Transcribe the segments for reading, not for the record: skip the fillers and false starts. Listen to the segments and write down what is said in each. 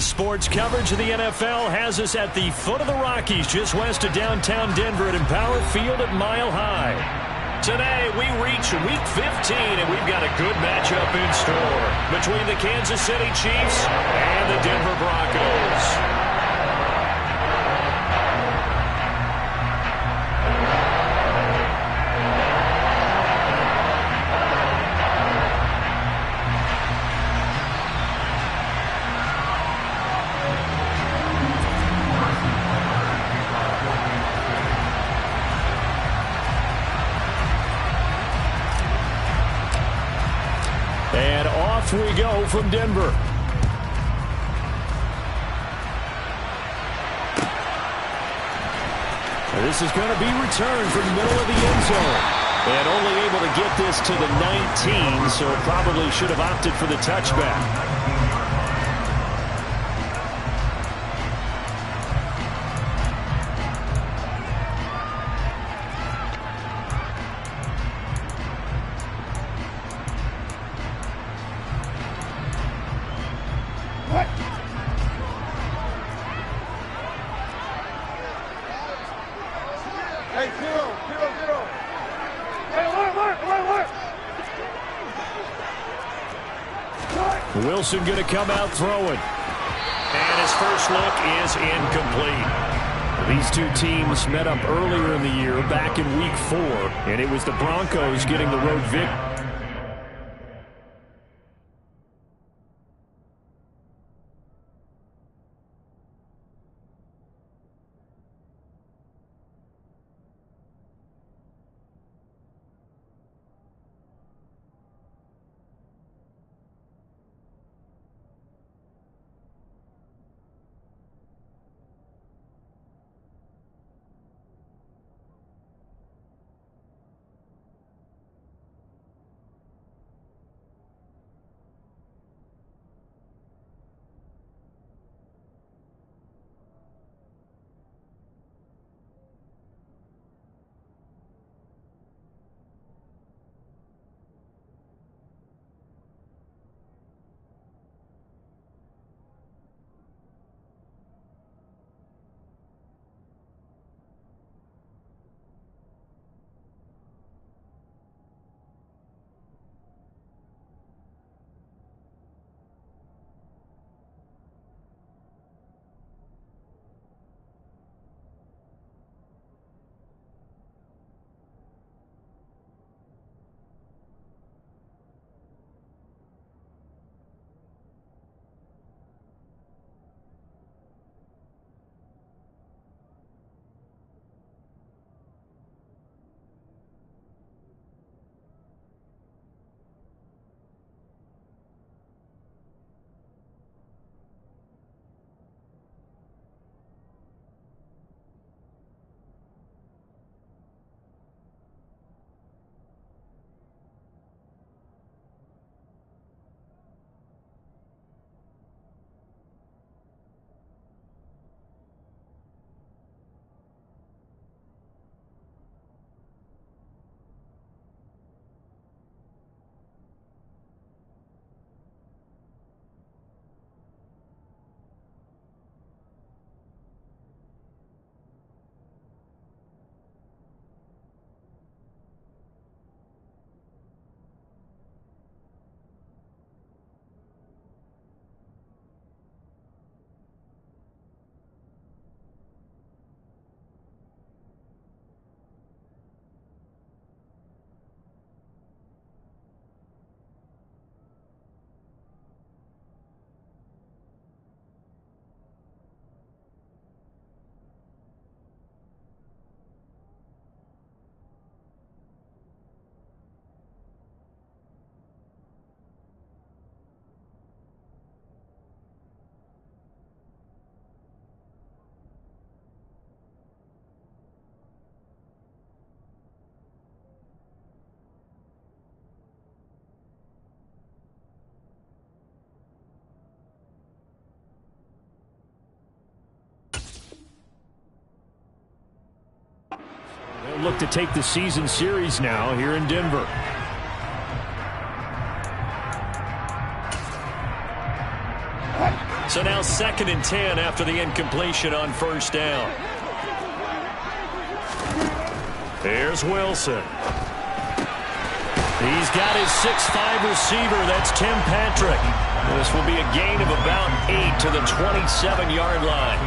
Daily sports coverage of the NFL has us at the foot of the Rockies, just west of downtown Denver at Empower Field at Mile High. Today, we reach Week 15, and we've got a good matchup in store between the Kansas City Chiefs and the Denver Broncos. And off we go from Denver. This is going to be returned from the middle of the end zone. And only able to get this to the 19, so probably should have opted for the touchback. Wilson going to come out throwing. And his first look is incomplete. These two teams met up earlier in the year, back in Week 4, and it was the Broncos getting the road victory. Look to take the season series now here in Denver. So now 2nd and 10 after the incompletion on first down. Here's Wilson. He's got his 6'5" receiver. That's Tim Patrick. This will be a gain of about 8 to the 27-yard line.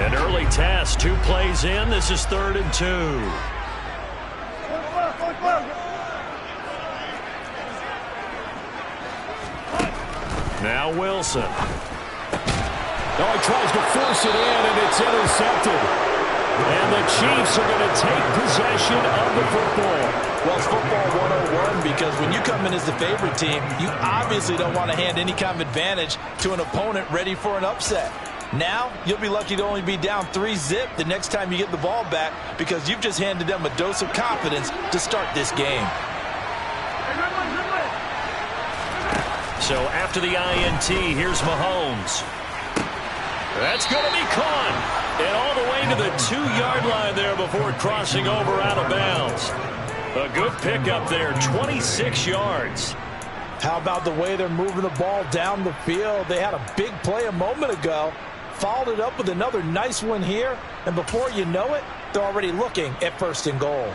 An early test. 2 plays in. This is 3rd and 2. Now Wilson. Oh, he tries to force it in, and it's intercepted. And the Chiefs are going to take possession of the football. Well, it's football 101 because when you come in as the favorite team, you obviously don't want to hand any kind of advantage to an opponent ready for an upset. Now, you'll be lucky to only be down 3-zip the next time you get the ball back because you've just handed them a dose of confidence to start this game. So after the INT, here's Mahomes. That's going to be caught. And all the way to the 2-yard line there before crossing over out of bounds. A good pickup there, 26 yards. How about the way they're moving the ball down the field? They had a big play a moment ago, followed it up with another nice one here, and before you know it, they're already looking at 1st and goal.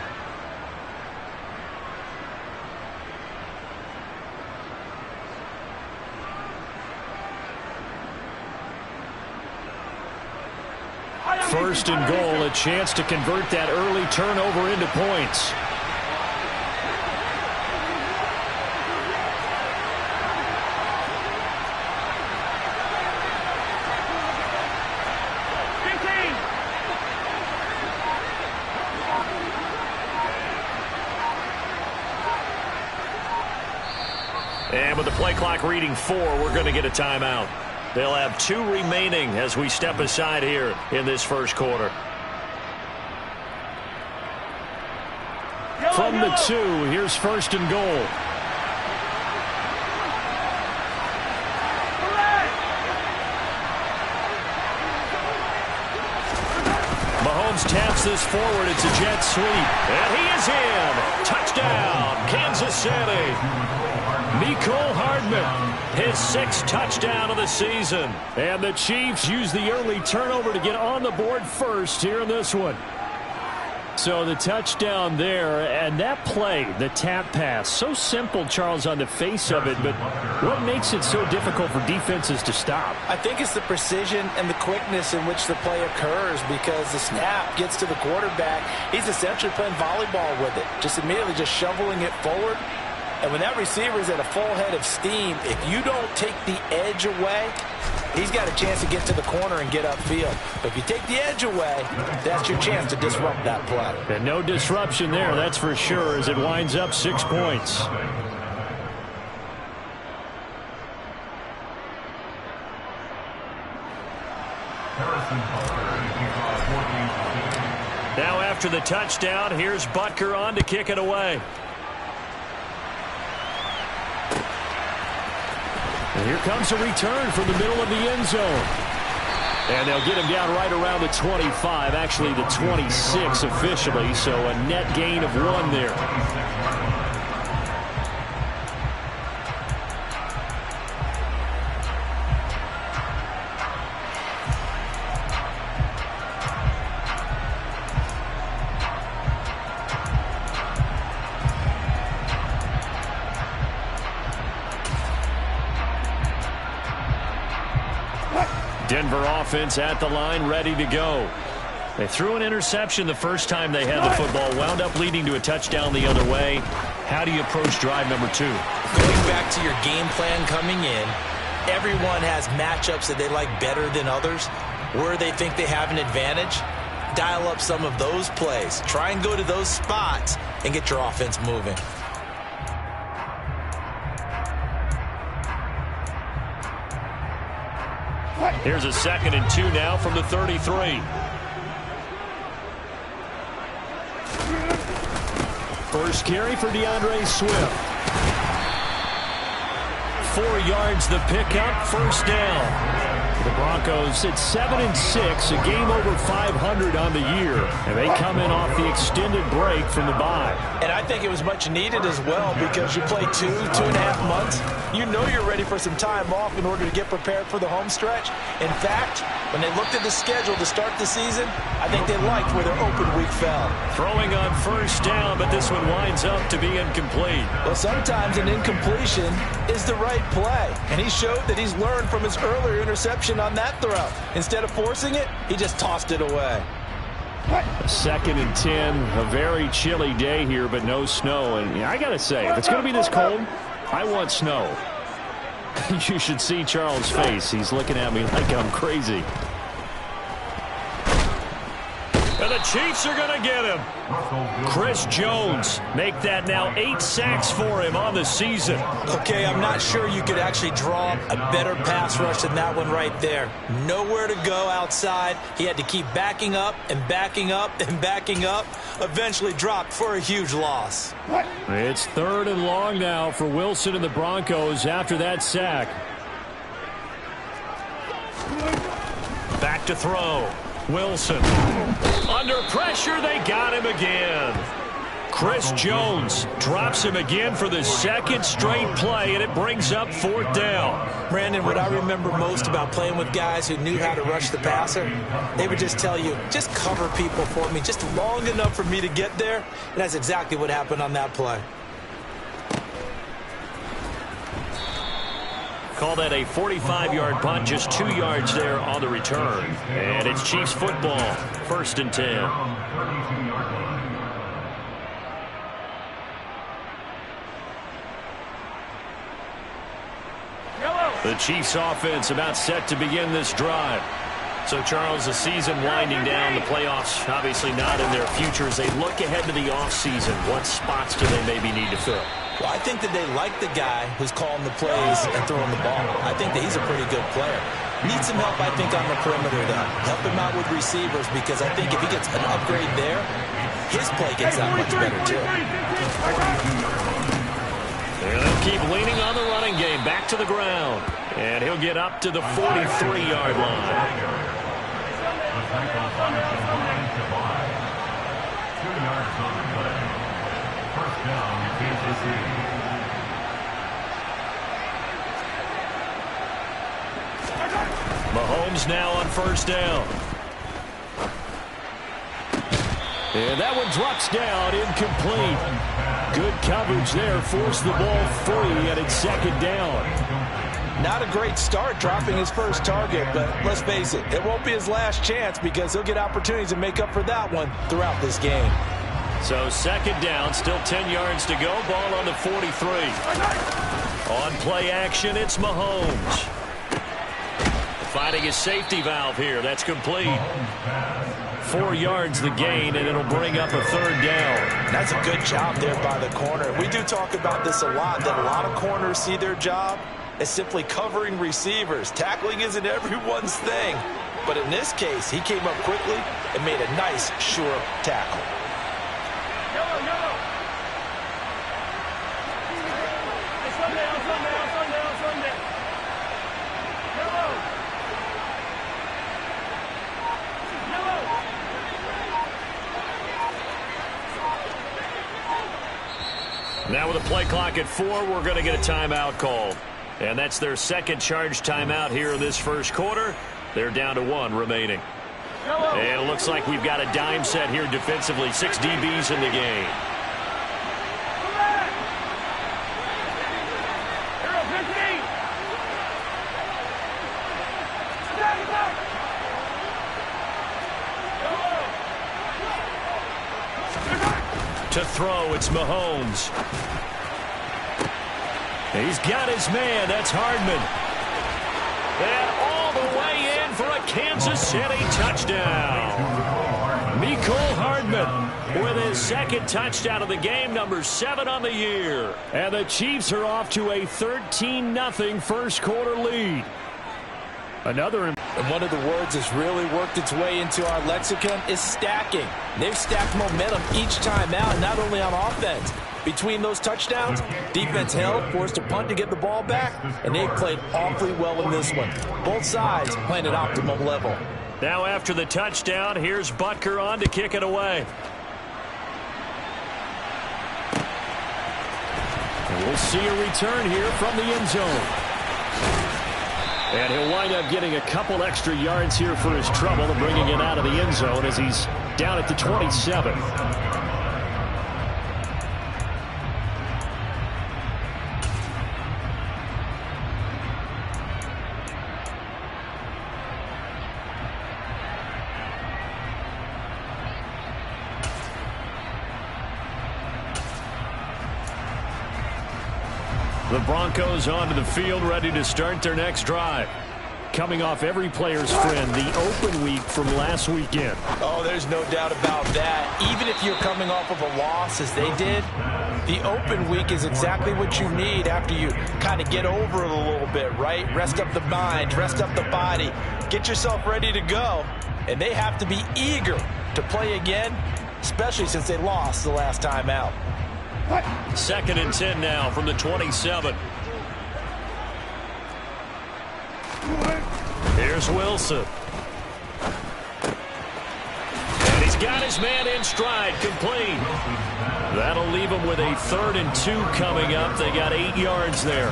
First and goal, a chance to convert that early turnover into points. And with the play clock reading 4, we're going to get a timeout. They'll have 2 remaining as we step aside here in this first quarter. From the 2, here's 1st and goal. Mahomes taps this forward. It's a jet sweep. And he is in. Touchdown, Kansas City. Mecole Hardman, his 6th touchdown of the season. And the Chiefs use the early turnover to get on the board first here in this one. So the touchdown there, and that play, the tap pass, so simple, Charles, on the face of it, but what makes it so difficult for defenses to stop? I think it's the precision and the quickness in which the play occurs because the snap gets to the quarterback. He's essentially playing volleyball with it, just immediately just shoveling it forward. And when that receiver is at a full head of steam, if you don't take the edge away, he's got a chance to get to the corner and get upfield. But if you take the edge away, that's your chance to disrupt that play. And no disruption there, that's for sure, as it winds up 6 points. Now after the touchdown, here's Butker on to kick it away. And here comes a return from the middle of the end zone. And they'll get him down right around the 25, actually the 26 officially, so a net gain of 1 there. Denver offense at the line, ready to go. They threw an interception the first time they had the football, wound up leading to a touchdown the other way. How do you approach drive number 2? Going back to your game plan coming in, everyone has matchups that they like better than others. Where they think they have an advantage, dial up some of those plays. Try and go to those spots and get your offense moving. Here's a 2nd and 2 now from the 33. First carry for DeAndre Swift. 4 yards the pickup, first down. The Broncos at 7-6, a game over 500 on the year, and they come in off the extended break from the bye. And I think it was much needed as well because you play 2.5 months. You know you're ready for some time off in order to get prepared for the home stretch. In fact, when they looked at the schedule to start the season, I think they liked where their open week fell. Throwing on first down, but this one winds up to be incomplete. Well, sometimes an incompletion is the right play, and he showed that he's learned from his earlier interception on that throw. Instead of forcing it, he just tossed it away. 2nd and 10, a very chilly day here, but no snow. And I got to say, if it's going to be this cold, I want snow. You should see Charles' face. He's looking at me like I'm crazy. And the Chiefs are going to get him. Chris Jones make that now 8 sacks for him on the season. Okay, I'm not sure you could actually draw a better pass rush than that one right there. Nowhere to go outside. He had to keep backing up and backing up and backing up. Eventually dropped for a huge loss. It's 3rd and long now for Wilson and the Broncos after that sack. Back to throw. Wilson. Under pressure, they got him again. Chris Jones drops him again for the 2nd straight play, and it brings up 4th down. Brandon, what I remember most about playing with guys who knew how to rush the passer, they would just tell you, just cover people for me, just long enough for me to get there. And that's exactly what happened on that play. Call that a 45-yard punt, just 2 yards there on the return. And it's Chiefs football, 1st and 10. The Chiefs offense about set to begin this drive. So, Charles, the season winding down, the playoffs obviously not in their future. As they look ahead to the offseason, what spots do they maybe need to fill? Well, I think that they like the guy who's calling the plays and throwing the ball. I think that he's a pretty good player. Needs some help, I think, on the perimeter, though. Help him out with receivers because I think if he gets an upgrade there, his play gets that much better, too. And they'll keep leaning on the running game. Back to the ground. And he'll get up to the 43-yard line. Mahomes now on 1st down. And that one drops down, incomplete. Good coverage there, forced the ball free, and it's 2nd down. Not a great start dropping his first target, but let's face it, it won't be his last chance because he'll get opportunities to make up for that one throughout this game. So 2nd down, still 10 yards to go, ball on the 43. On play action, it's Mahomes. Finding his safety valve here, that's complete. 4 yards the gain, and it'll bring up a 3rd down. That's a good job there by the corner. We do talk about this a lot, that a lot of corners see their job as simply covering receivers. Tackling isn't everyone's thing. But in this case, he came up quickly and made a nice, sure tackle. Now with a play clock at 4, we're going to get a timeout called. And that's their 2nd charge timeout here in this 1st quarter. They're down to 1 remaining. And it looks like we've got a dime set here defensively. 6 DBs in the game. To throw, it's Mahomes. He's got his man. That's Hardman. And all the way in for a Kansas City touchdown. Mecole Hardman with his 2nd touchdown of the game, number 7 on the year. And the Chiefs are off to a 13-0 1st quarter lead. Another And one of the words that's really worked its way into our lexicon is stacking. They've stacked momentum each time out, not only on offense. Between those touchdowns, defense held, forced a punt to get the ball back, and they've played awfully well in this one. Both sides playing at optimum level. Now after the touchdown, here's Butker on to kick it away. And we'll see a return here from the end zone. And he'll wind up getting a couple extra yards here for his trouble and bringing it out of the end zone as he's down at the 27. The Broncos onto the field, ready to start their next drive. Coming off every player's friend, the open week from last weekend. Oh, there's no doubt about that. Even if you're coming off of a loss as they did, the open week is exactly what you need after you kind of get over it a little bit, right? Rest up the mind, rest up the body, get yourself ready to go. And they have to be eager to play again, especially since they lost the last time out. 2nd and 10 now from the 27. Here's Wilson. And he's got his man in stride, complete. That'll leave him with a 3rd and 2 coming up. They got 8 yards there.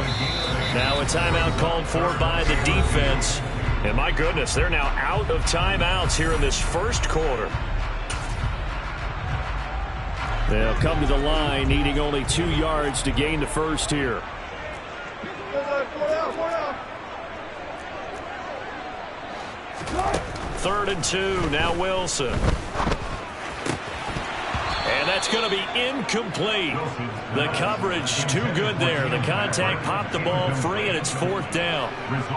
Now a timeout called for by the defense. And my goodness, they're now out of timeouts here in this first quarter. They'll come to the line, needing only 2 yards to gain the first here. Third and 2, now Wilson. And that's going to be incomplete. The coverage too good there. The contact popped the ball free, and it's 4th down.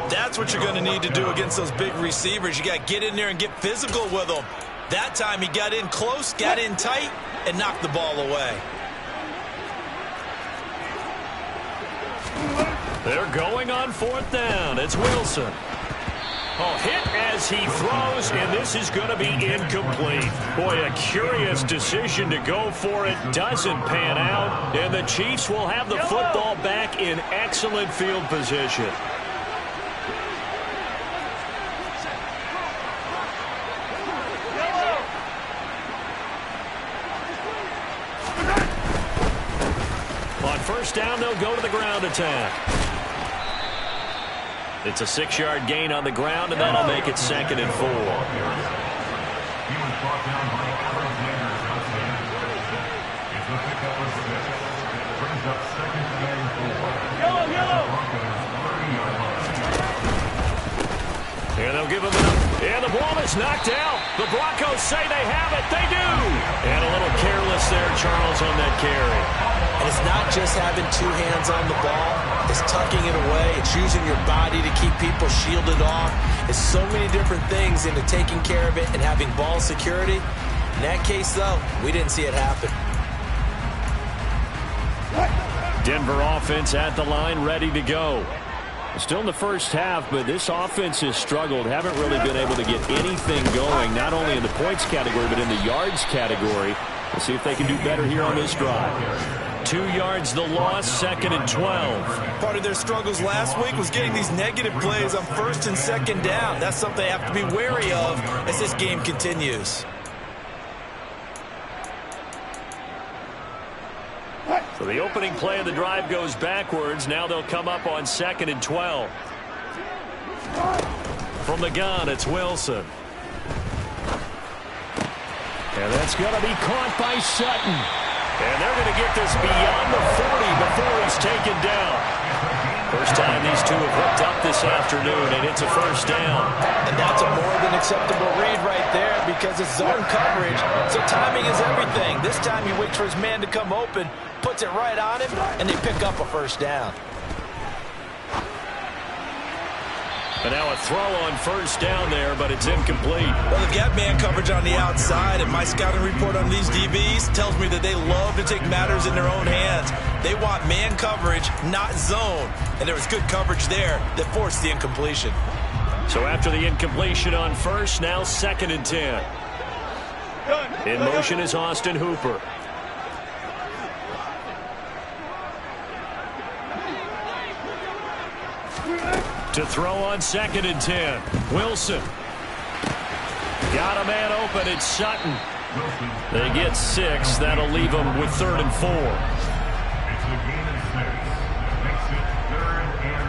That's what you're going to need to do against those big receivers. You got to get in there and get physical with them. That time he got in close, got in tight, and knocked the ball away. They're going on 4th down. It's Wilson. Oh, hit as he throws, and this is going to be incomplete. Boy, a curious decision to go for it. Doesn't pan out, and the Chiefs will have the football back in excellent field position. On 1st down, they'll go to the ground attack. It's a 6-yard gain on the ground, and that'll make it 2nd and 4. And they'll give him enough. And the ball is knocked out. The Broncos say they have it. They do. And a little careless there, Charles, on that carry. And it's not just having 2 hands on the ball. It's tucking it away. It's using your body to keep people shielded off. It's so many different things into taking care of it and having ball security. In that case, though, we didn't see it happen. Denver offense at the line, ready to go. Still in the first half, but this offense has struggled. Haven't really been able to get anything going, not only in the points category, but in the yards category. We'll see if they can do better here on this drive. 2 yards the loss, 2nd and 12. Part of their struggles last week was getting these negative plays on 1st and 2nd down. That's something they have to be wary of as this game continues. So the opening play of the drive goes backwards. Now they'll come up on 2nd and 12. From the gun, it's Wilson. And that's going to be caught by Sutton. And they're going to get this beyond the 40 before he's taken down. First time these two have hooked up this afternoon, and it's a 1st down. And that's a more than acceptable read right there because it's zone coverage, so timing is everything. This time he waits for his man to come open, puts it right on him, and they pick up a 1st down. And now a throw on 1st down there, but it's incomplete. Well, they've got man coverage on the outside, and my scouting report on these DBs tells me that they love to take matters in their own hands. They want man coverage, not zone. And there was good coverage there that forced the incompletion. So after the incompletion on first, now 2nd and 10. In motion is Austin Hooper. To throw on 2nd and 10. Wilson. Got a man open. It's Sutton. They get 6. That'll leave them with 3rd and 4. It's a gain of 6. Makes it 3rd and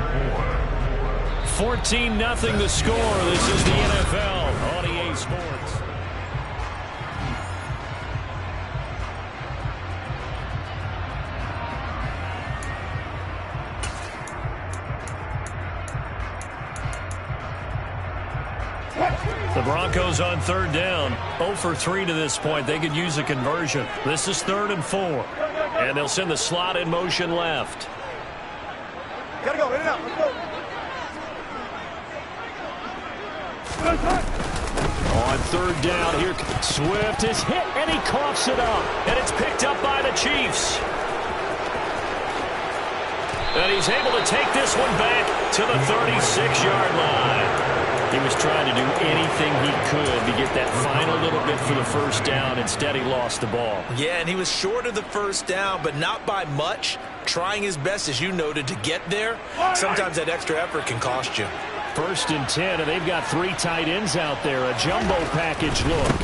4. 14-0 the score. This is the NFL on EA Sports. The Broncos on 3rd down. 0 for 3 to this point. They could use a conversion. This is 3rd and 4. And they'll send the slot in motion left. Gotta go, in and out, let's go. On 3rd down, here Swift is hit, and he coughs it up. And it's picked up by the Chiefs. And he's able to take this one back to the 36-yard line. He was trying to do anything he could to get that final little bit for the first down. Instead, he lost the ball. Yeah, and he was short of the first down, but not by much. Trying his best, as you noted, to get there. Sometimes that extra effort can cost you. 1st and 10, and they've got 3 tight ends out there. A jumbo package look.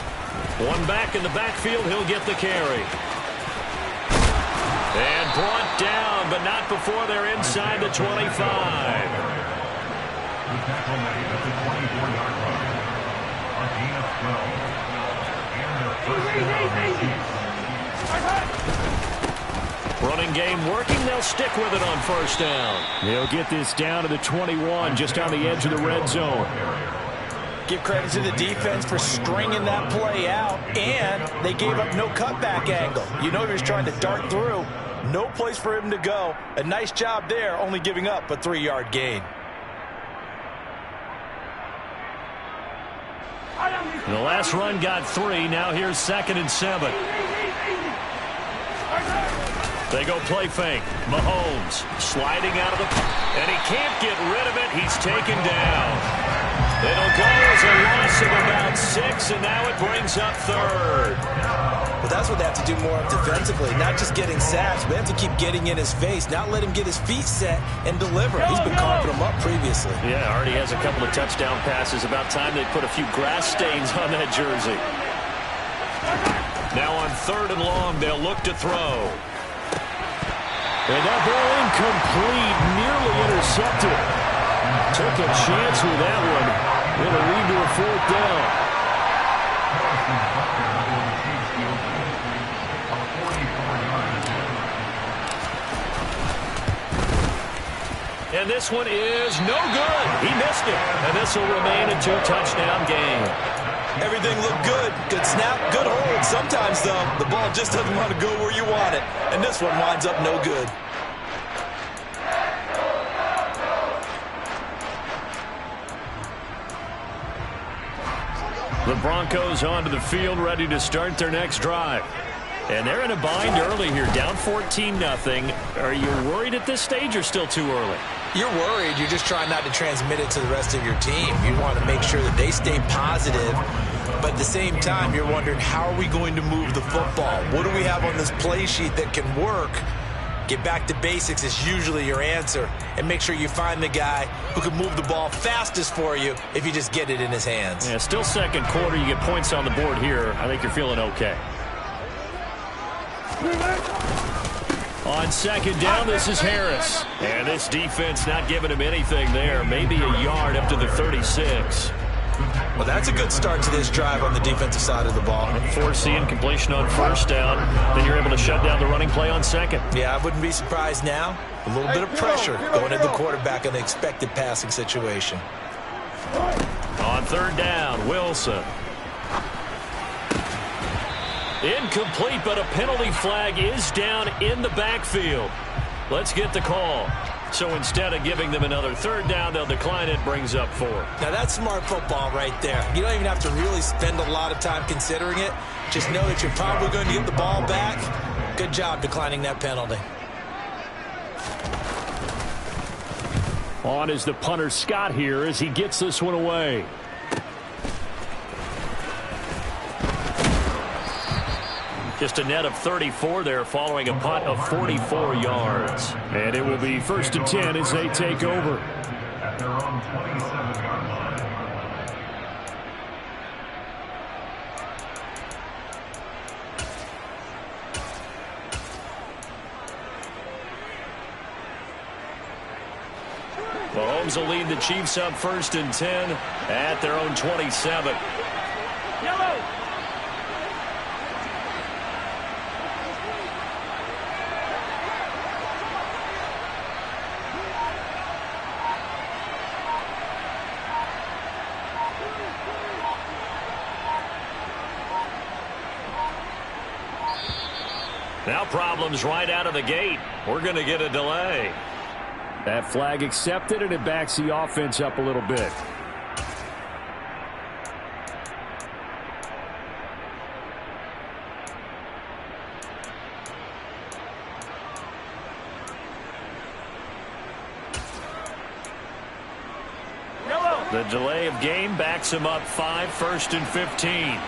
One back in the backfield, he'll get the carry. And brought down, but not before they're inside the 25. The tackle made at the 24-yard line. A gain of 12. And their 1st down. Running game working. They'll stick with it on 1st down. They'll get this down to the 21, just on the edge of the red zone. Give credit to the defense for stringing that play out, and they gave up no cutback angle. You know he was trying to dart through. No place for him to go. A nice job there, only giving up a 3-yard gain. The last run got 3. Now here's 2nd and 7. They go play fake. Mahomes sliding out of the... And he can't get rid of it. He's taken down. It'll go as a loss of about 6, and now it brings up 3rd. Well, that's what they have to do more of defensively. Not just getting sacks, but they have to keep getting in his face, not let him get his feet set and deliver. He's been carving them up previously. Yeah, already has a couple of touchdown passes. About time they put a few grass stains on that jersey. Now on 3rd and long, they'll look to throw. And that ball incomplete, nearly intercepted. Took a chance with that one. It'll lead to a 4th down. And this one is no good. He missed it. And this will remain a 2-touchdown game. Everything looked good. Good snap, good hold. Sometimes, though, the ball just doesn't want to go where you want it. And this one winds up no good. The Broncos onto the field, ready to start their next drive. And they're in a bind early here, down 14-0. Are you worried at this stage or still too early? You're worried. You're just trying not to transmit it to the rest of your team. You want to make sure that they stay positive. But at the same time, you're wondering, how are we going to move the football? What do we have on this play sheet that can work? Get back to basics is usually your answer. And make sure you find the guy who can move the ball fastest for you if you just get it in his hands. Yeah, still 2nd quarter. You get points on the board here. I think you're feeling okay. On 2nd down, this is Harris. And this defense not giving him anything there. Maybe a yard up to the 36. Well, that's a good start to this drive on the defensive side of the ball. Force the incompletion on 1st down. Then you're able to shut down the running play on 2nd. Yeah, I wouldn't be surprised now. A little bit of pressure going at the quarterback in the expected passing situation. On 3rd down, Wilson. Incomplete, but a penalty flag is down in the backfield. Let's get the call. So instead of giving them another 3rd down, they'll decline it, brings up 4. Now that's smart football right there. You don't even have to really spend a lot of time considering it. Just know that you're probably going to get the ball back. Good job declining that penalty. On is the punter Scott here as he gets this one away. Just a net of 34 there following a punt of 44 yards. And it will be 1st and 10 as they take over. At their own 27-yard line. Mahomes will lead the Chiefs up 1st and 10 at their own 27. Yellow. Now problems right out of the gate. We're going to get a delay. That flag accepted, and it backs the offense up a little bit. The delay of game backs him up 5, 1st and 15.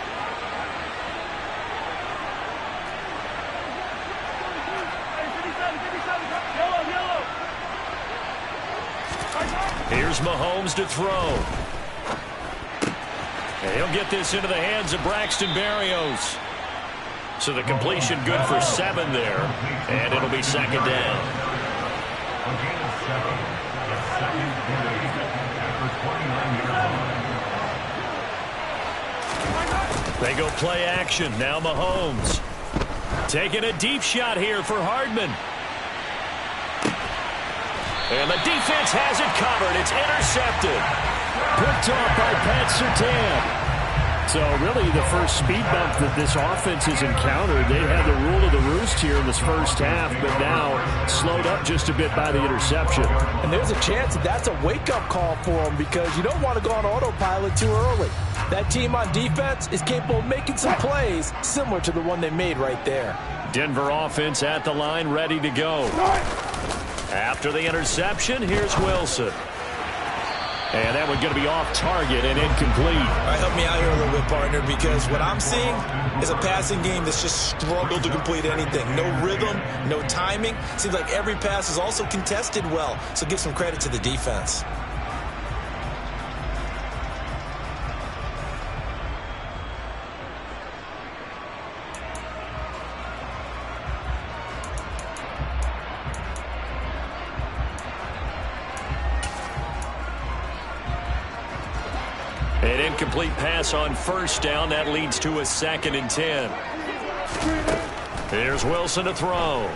Here's Mahomes to throw. And he'll get this into the hands of Braxton Berrios. So the completion good for 7 there. And it'll be 2nd down. They go play action. Now Mahomes. Taking a deep shot here for Hardman. And the defense has it covered. It's intercepted. Picked off by Pat Surtain. So really the first speed bump that this offense has encountered. They had the rule of the roost here in this first half, but now slowed up just a bit by the interception. And there's a chance that that's a wake-up call for them because you don't want to go on autopilot too early. That team on defense is capable of making some plays similar to the one they made right there. Denver offense at the line, ready to go. After the interception, here's Wilson. And that one's going to be off target and incomplete. All right, help me out here a little bit, partner, because what I'm seeing is a passing game that's just struggled to complete anything. No rhythm, no timing. Seems like every pass is also contested well, so give some credit to the defense. An incomplete pass on 1st down. That leads to a 2nd and 10. Here's Wilson to throw.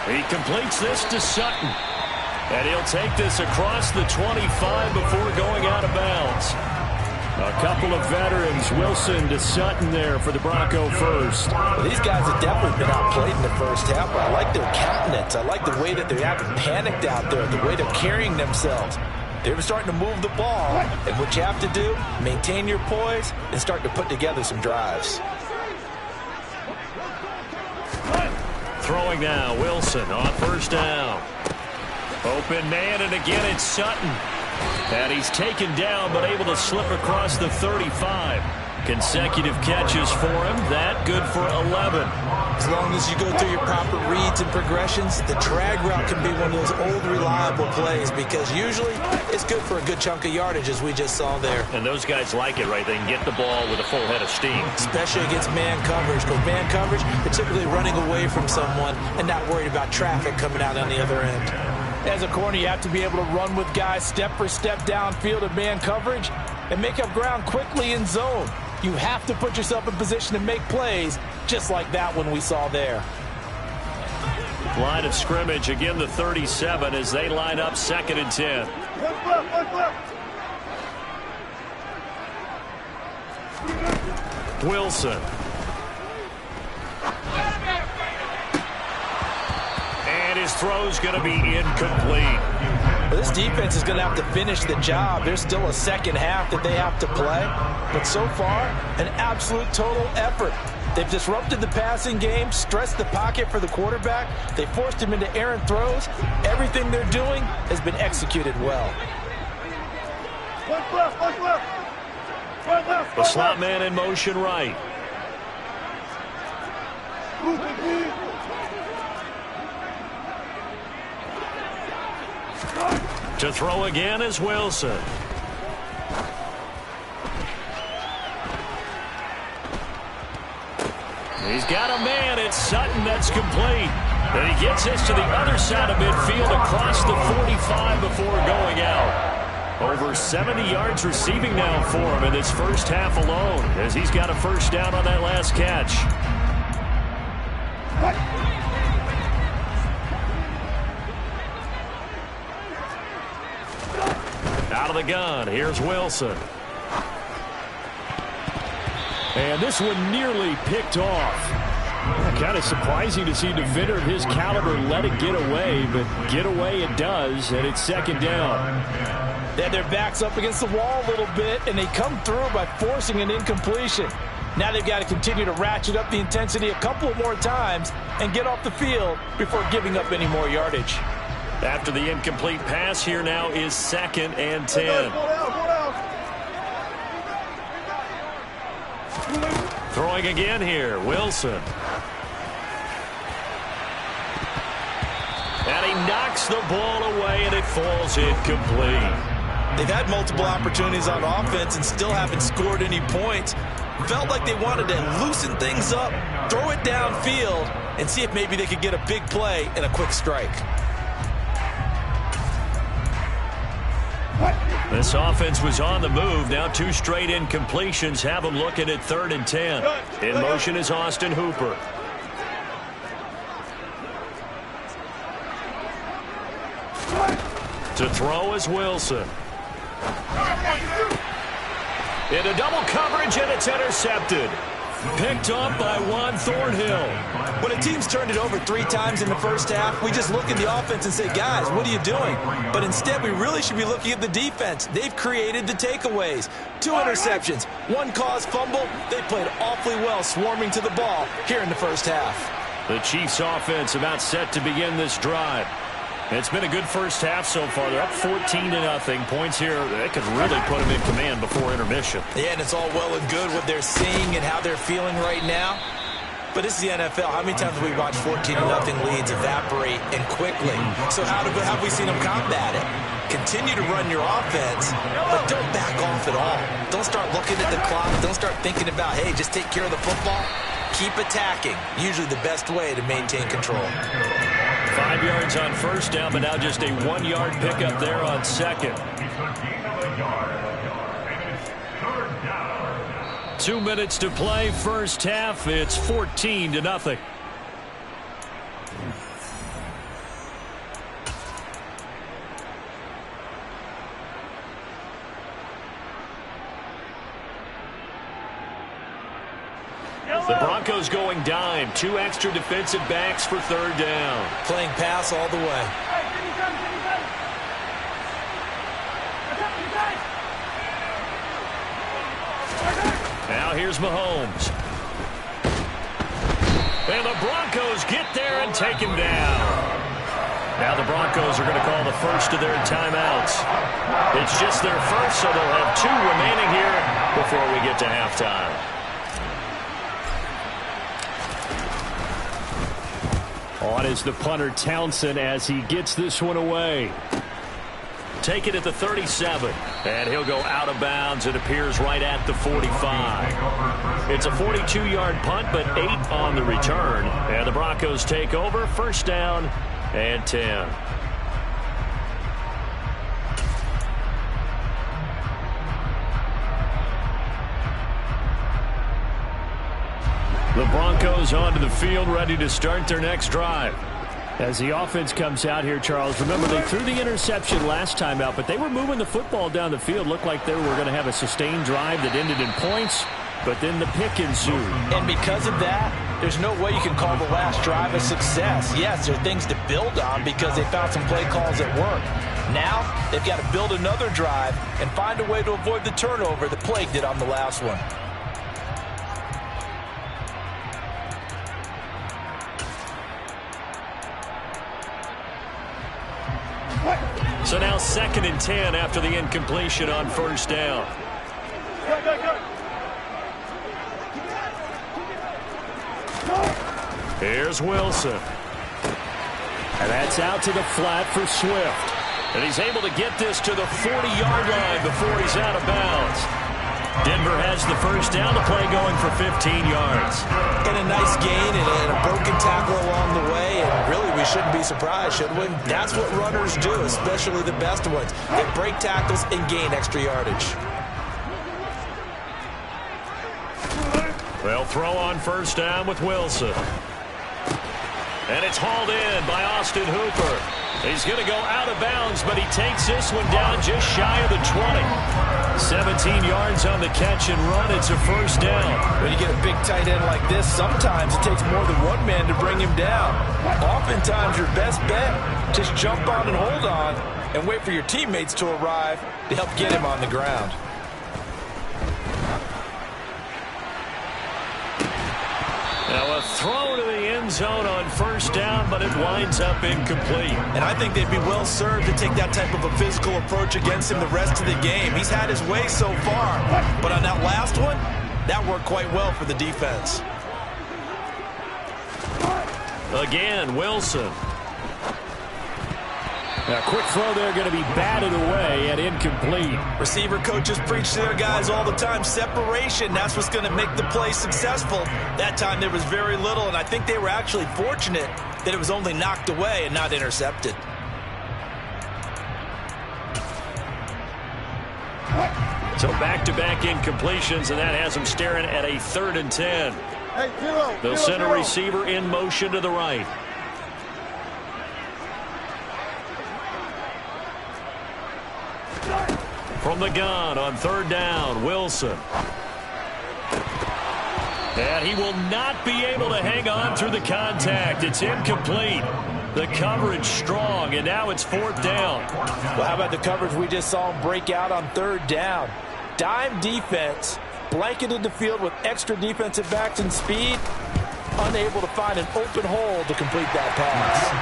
He completes this to Sutton. And he'll take this across the 25 before going out of bounds. A couple of veterans, Wilson to Sutton there for the Bronco first. Well, these guys have definitely been outplayed in the first half, but I like their countenance. I like the way that they haven't panicked out there, the way they're carrying themselves. They're starting to move the ball, and what you have to do, maintain your poise and start to put together some drives. Throwing now, Wilson on 1st down. Open man, and again it's Sutton. And he's taken down, but able to slip across the 35. Consecutive catches for him. That good for 11. As long as you go through your proper reads and progressions, the drag route can be one of those old reliable plays because usually it's good for a good chunk of yardage as we just saw there. And those guys like it, right? They can get the ball with a full head of steam. Especially against man coverage. Because man coverage, particularly running away from someone and not worried about traffic coming out on the other end. As a corner, you have to be able to run with guys step for step downfield of man coverage and make up ground quickly in zone. You have to put yourself in position to make plays just like that one we saw there. Line of scrimmage, again the 37 as they line up 2nd and 10. Wilson. And his throw's going to be incomplete. Well, this defense is going to have to finish the job. There's still a second half that they have to play. But so far, an absolute total effort. They've disrupted the passing game, stressed the pocket for the quarterback. They forced him into errant throws. Everything they're doing has been executed well. The slot man in motion right. To throw again is Wilson. He's got a man. It's Sutton that's complete. And he gets this to the other side of midfield across the 45 before going out. Over 70 yards receiving now for him in this first half alone, as he's got a first down on that last catch. Out of the gun, here's Wilson. And this one nearly picked off. Kind of surprising to see a defender of his caliber let it get away, but get away it does, and it's second down. They had their backs up against the wall a little bit, and they come through by forcing an incompletion. Now they've got to continue to ratchet up the intensity a couple more times and get off the field before giving up any more yardage. After the incomplete pass, here now is 2nd and 10. Throwing again here, Wilson. And he knocks the ball away, and it falls incomplete. They've had multiple opportunities on offense and still haven't scored any points. Felt like they wanted to loosen things up, throw it downfield, and see if maybe they could get a big play and a quick strike. This offense was on the move. Now 2 straight incompletions have them looking at 3rd and 10. In motion is Austin Hooper. To throw is Wilson. Into double coverage, and it's intercepted. Picked off by Juan Thornhill. When a team's turned it over 3 times in the first half, we just look at the offense and say, guys, what are you doing? But instead, we really should be looking at the defense. They've created the takeaways. 2 interceptions, 1 caused fumble. They played awfully well swarming to the ball here in the first half. The Chiefs offense about set to begin this drive. It's been a good first half so far. They're up 14-0. Points here, they could really put them in command before intermission. Yeah, and it's all well and good what they're seeing and how they're feeling right now. But this is the NFL. How many times have we watched 14-0 leads evaporate and quickly? So how have we seen them combat it? Continue to run your offense, but don't back off at all. Don't start looking at the clock. Don't start thinking about, hey, just take care of the football. Keep attacking. Usually the best way to maintain control. 5 yards on first down, but now just a 1-yard pickup there on 2nd. 2 minutes to play, first half. It's 14-0. The Broncos going dime. 2 extra defensive backs for 3rd down. Playing pass all the way. Now here's Mahomes. And the Broncos get there and take him down. Now the Broncos are going to call the first of their timeouts. It's just their first, so they'll have 2 remaining here before we get to halftime. On is the punter Townsend as he gets this one away. Take it at the 37, and he'll go out of bounds. It appears right at the 45. It's a 42-yard punt, but 8 on the return. And the Broncos take over, first down and 10. The Broncos onto the field, ready to start their next drive. As the offense comes out here, Charles, remember they threw the interception last time out, but they were moving the football down the field. Looked like they were going to have a sustained drive that ended in points, but then the pick ensued. And because of that, there's no way you can call the last drive a success. Yes, there are things to build on because they found some play calls that work. Now, they've got to build another drive and find a way to avoid the turnover that plagued it on the last one. So now 2nd and 10 after the incompletion on first down. Here's Wilson. And that's out to the flat for Swift. And he's able to get this to the 40-yard line before he's out of bounds. Denver has the first down, the play going for 15 yards. And a nice gain and a broken tackle along the way. And really, we shouldn't be surprised, should we? That's what runners do, especially the best ones. They break tackles and gain extra yardage. They'll throw on first down with Wilson. And it's hauled in by Austin Hooper. He's going to go out of bounds, but he takes this one down just shy of the 20. 17 yards on the catch and run. It's a first down. When you get a big tight end like this, sometimes it takes more than one man to bring him down. Oftentimes, your best bet, just jump on and hold on and wait for your teammates to arrive to help get him on the ground. Now a throw to the end zone on first down, but it winds up incomplete. And I think they'd be well served to take that type of a physical approach against him the rest of the game. He's had his way so far, but on that last one, that worked quite well for the defense. Again, Wilson. Now, quick throw there going to be batted away and incomplete. Receiver coaches preach to their guys all the time. Separation, that's what's going to make the play successful. That time there was very little, and I think they were actually fortunate that it was only knocked away and not intercepted. So back-to-back incompletions, and that has them staring at a 3rd and 10. Hey, They'll send a receiver in motion to the right. From the gun on 3rd down, Wilson. And he will not be able to hang on through the contact. It's incomplete. The coverage strong, and now it's 4th down. Well, how about the coverage we just saw him break out on 3rd down? Dime defense, blanketed the field with extra defensive backs and speed, unable to find an open hole to complete that pass.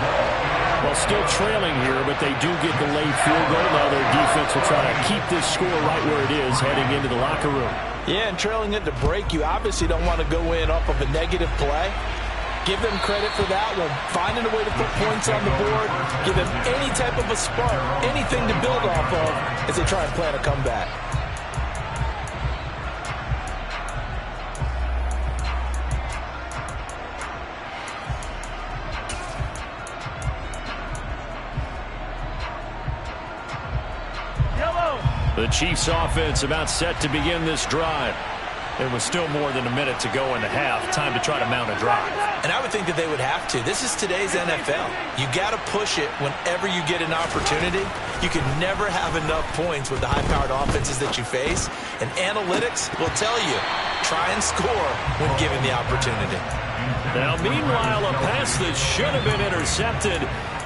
Well, still trailing here, but they do get the late field goal. Now their defense will try to keep this score right where it is heading into the locker room. Yeah, and trailing it to break, you obviously don't want to go in off of a negative play. Give them credit for that one. Finding a way to put points on the board, give them any type of a spark, anything to build off of as they try and plan a comeback. The Chiefs offense about set to begin this drive. There was still more than a minute to go in the half. Time to try to mount a drive. And I would think that they would have to. This is today's NFL. You got to push it whenever you get an opportunity. You can never have enough points with the high-powered offenses that you face. And analytics will tell you, try and score when given the opportunity. Now, meanwhile, a pass that should have been intercepted,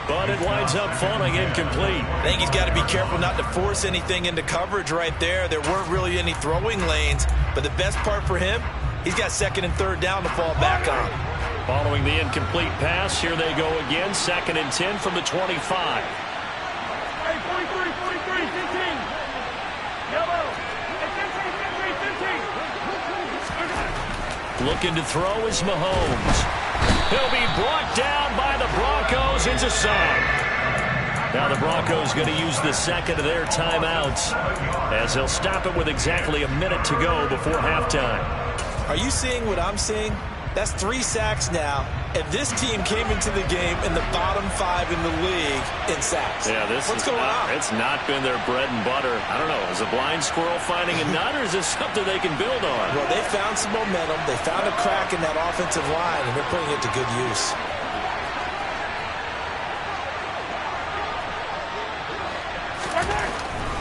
but it winds up falling incomplete. I think he's got to be careful not to force anything into coverage right there. There weren't really any throwing lanes, but the best part for him, he's got 2nd and 3rd down to fall back on. Following the incomplete pass, here they go again, 2nd and 10 from the 25. Hey, 43, 43, 15. Yellow. Hey, 15, 15. Looking to throw is Mahomes. He'll be brought down by the Broncos. It's a sack. Now the Broncos going to use the 2nd of their timeouts as they'll stop it with exactly a minute to go before halftime. Are you seeing what I'm seeing? That's 3 sacks now, and this team came into the game in the bottom 5 in the league in sacks. Yeah, what's going on? It's not been their bread and butter. I don't know. Is a blind squirrel finding a nut, or is this something they can build on? Well, they found some momentum. They found a crack in that offensive line, and they're putting it to good use.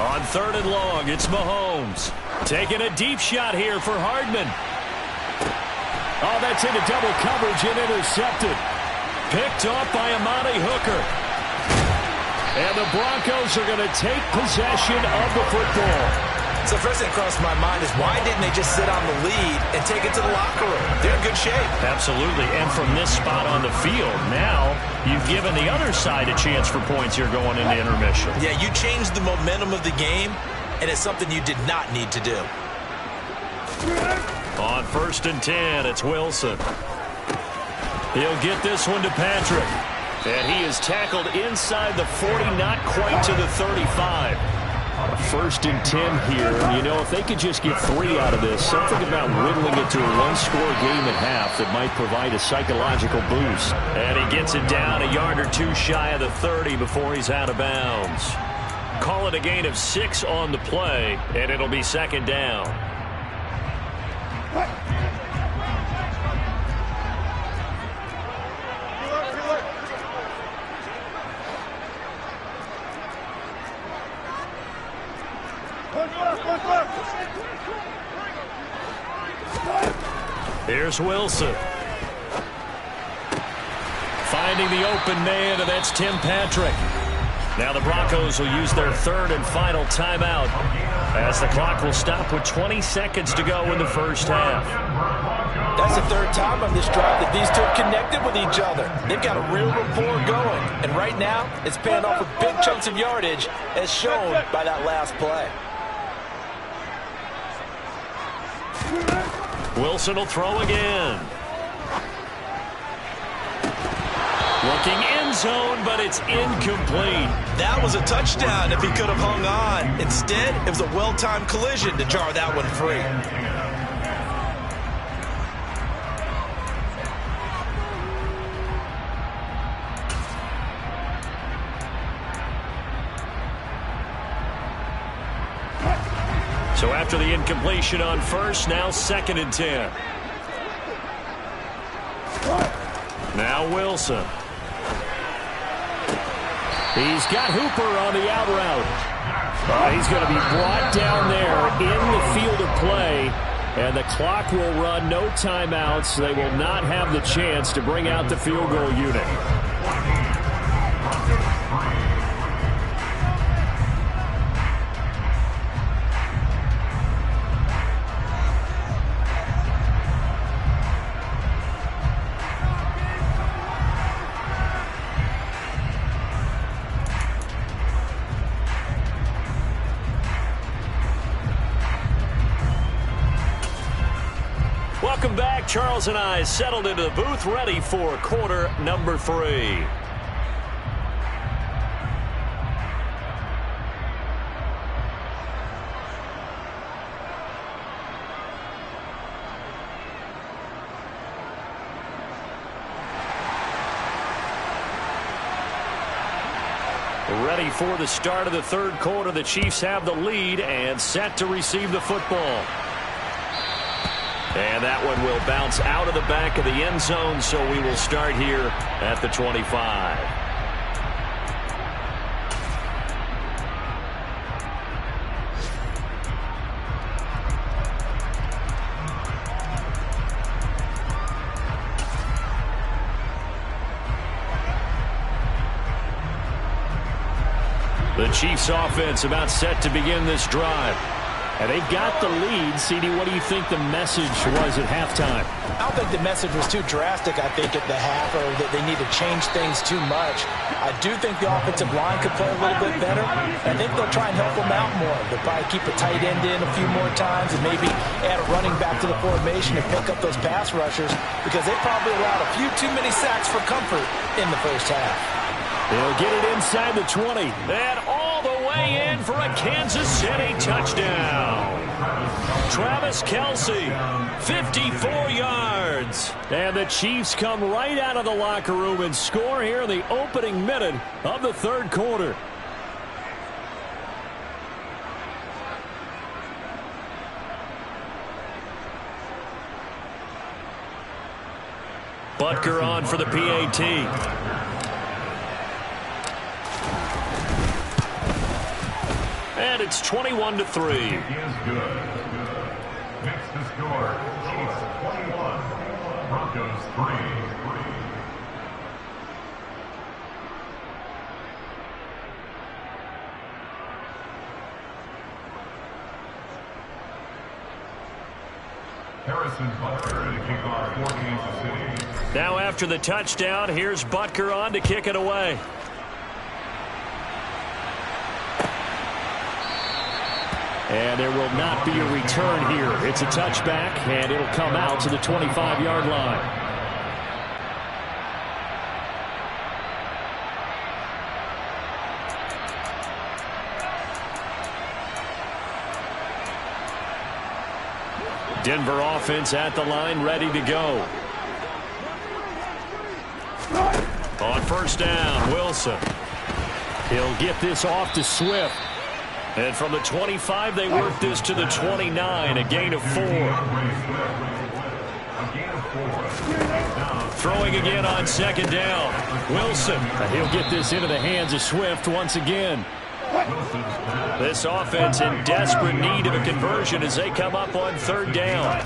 On 3rd and long, it's Mahomes. Taking a deep shot here for Hardman. Oh, that's into double coverage and intercepted. Picked off by Amani Hooker. And the Broncos are going to take possession of the football. So first thing that crossed my mind is why didn't they just sit on the lead and take it to the locker room? They're in good shape. Absolutely. And from this spot on the field, now you've given the other side a chance for points here going into intermission. Yeah, you changed the momentum of the game, and it's something you did not need to do. On 1st and 10, it's Wilson. He'll get this one to Patrick. And he is tackled inside the 40, not quite to the 35. 1st and 10 here. And, you know, if they could just get 3 out of this, something about whittling it to a one-score game at half that might provide a psychological boost. And he gets it down a yard or two shy of the 30 before he's out of bounds. Call it a gain of 6 on the play, and it'll be 2nd down. Here's Wilson. Finding the open man, and that's Tim Patrick. Now the Broncos will use their 3rd and final timeout as the clock will stop with 20 seconds to go in the first half. That's the 3rd time on this drive that these two have connected with each other. They've got a real rapport going, and right now it's paying off with big chunks of yardage as shown by that last play. Wilson will throw again. Looking end zone, but it's incomplete. That was a touchdown if he could have hung on. Instead, it was a well-timed collision to jar that one free. So after the incompletion on 1st, now 2nd and 10. Now Wilson. He's got Hooper on the out route. He's going to be brought down there in the field of play, and the clock will run. No timeouts. They will not have the chance to bring out the field goal unit. Welcome back. Charles and I settled into the booth, ready for quarter number 3. Ready for the start of the 3rd quarter. The Chiefs have the lead and set to receive the football. And that one will bounce out of the back of the end zone, so we will start here at the 25. The Chiefs offense about set to begin this drive. And they've got the lead. CD, what do you think the message was at halftime? I don't think the message was too drastic, I think, at the half, or that they need to change things too much. I do think the offensive line could play a little bit better. I think they'll try and help them out more. They'll probably keep a tight end in a few more times and maybe add a running back to the formation and pick up those pass rushers because they probably allowed a few too many sacks for comfort in the first half. They'll get it inside the 20. And all the way in for a Kansas City touchdown. Travis Kelce, 54 yards. And the Chiefs come right out of the locker room and score here in the opening minute of the 3rd quarter. Butker on for the PAT. And it's 21-3. Is good. Makes the score Chiefs 21, Broncos 3. Harrison Butker to kick off for Kansas City. Now after the touchdown, here's Butker on to kick it away. And there will not be a return here. It's a touchback, and it'll come out to the 25-yard line. Denver offense at the line, ready to go. On first down, Wilson. He'll get this off to Swift. And from the 25, they work this to the 29, a gain of 4. Throwing again on second down. Wilson. And he'll get this into the hands of Swift once again. This offense in desperate need of a conversion as they come up on third down.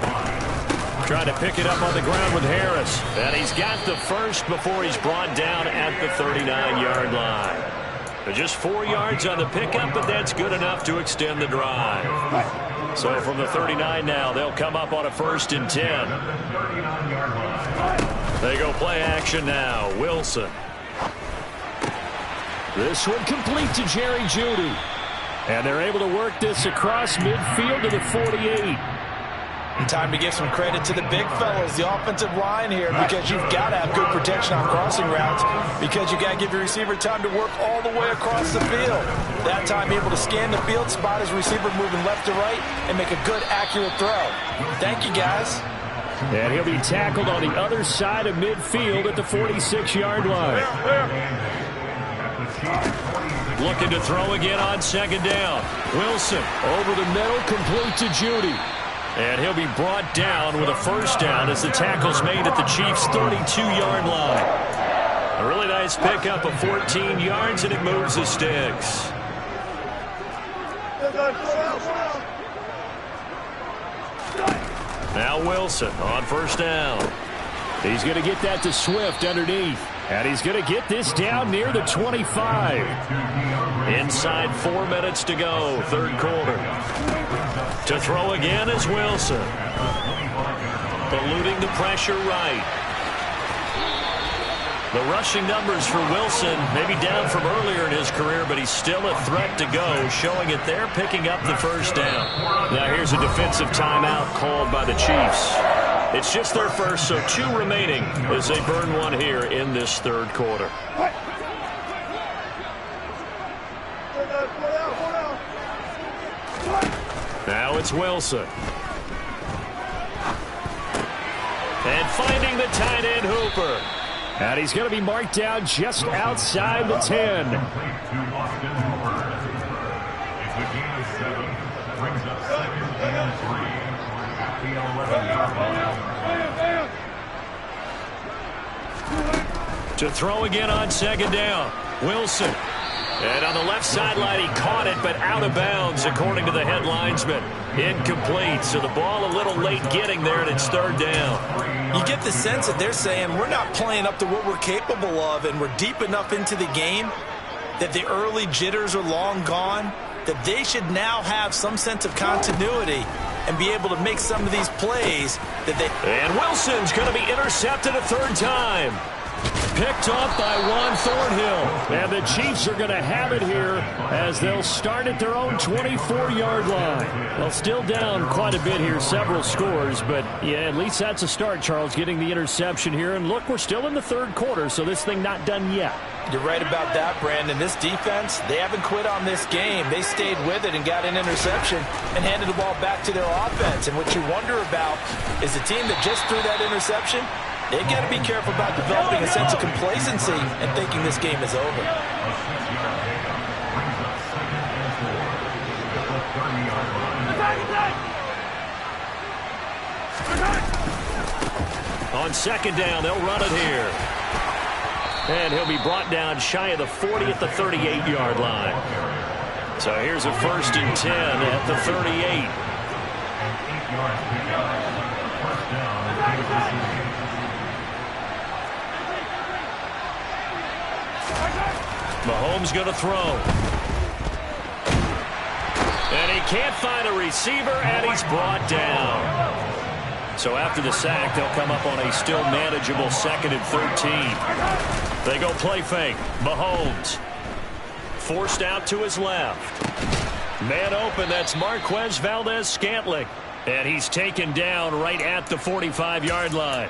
Trying to pick it up on the ground with Harris. And he's got the first before he's brought down at the 39-yard line. Just 4 yards on the pickup, but that's good enough to extend the drive. So from the 39 now, they'll come up on a 1st and 10. They go play action now. Wilson. This one complete to Jerry Jeudy. And they're able to work this across midfield to the 48. Time to give some credit to the big fellas, the offensive line here, because you've got to have good protection on crossing routes, because you got to give your receiver time to work all the way across the field. That time able to scan the field, spot his receiver moving left to right, and make a good, accurate throw. Thank you, guys. And he'll be tackled on the other side of midfield at the 46-yard line. Looking to throw again on second down. Wilson over the middle, complete to Jeudy. And he'll be brought down with a 1st down as the tackle's made at the Chiefs' 32-yard line. A really nice pickup of 14 yards, and it moves the sticks. Now Wilson on 1st down. He's going to get that to Swift underneath. And he's going to get this down near the 25. Inside 4 minutes to go, third quarter. To throw again is Wilson. Eluding the pressure right. The rushing numbers for Wilson may be down from earlier in his career, but he's still a threat to go, showing it there, picking up the 1st down. Now here's a defensive timeout called by the Chiefs. It's just their first, so 2 remaining as they burn one here in this third quarter. Now it's Wilson. And finding the tight end Hooper. And he's going to be marked down just outside the 10. To throw again on second down. Wilson. And on the left sideline, he caught it, but out of bounds, according to the head linesman. Incomplete, so the ball a little late getting there, and it's 3rd down. You get the sense that they're saying we're not playing up to what we're capable of, and we're deep enough into the game that the early jitters are long gone, that they should now have some sense of continuity and be able to make some of these plays that they... And Wilson's going to be intercepted a 3rd time. Picked off by Juan Thornhill. And the Chiefs are going to have it here as they'll start at their own 24-yard line. Well, still down quite a bit here, several scores, but yeah, at least that's a start, Charles, getting the interception here. And look, we're still in the third quarter, so this thing not done yet. You're right about that, Brandon. This defense, they haven't quit on this game. They stayed with it and got an interception and handed the ball back to their offense. And what you wonder about is the team that just threw that interception, they've got to be careful about developing a sense of complacency and thinking this game is over. On second down, they'll run it here. And he'll be brought down shy of the 40 at the 38-yard line. So here's a 1st and 10 at the 38. Mahomes going to throw. And he can't find a receiver, and he's brought down. So after the sack, they'll come up on a still manageable 2nd and 13. They go play fake. Mahomes. Forced out to his left. Man open, that's Marquez Valdez-Scantling. And he's taken down right at the 45-yard line.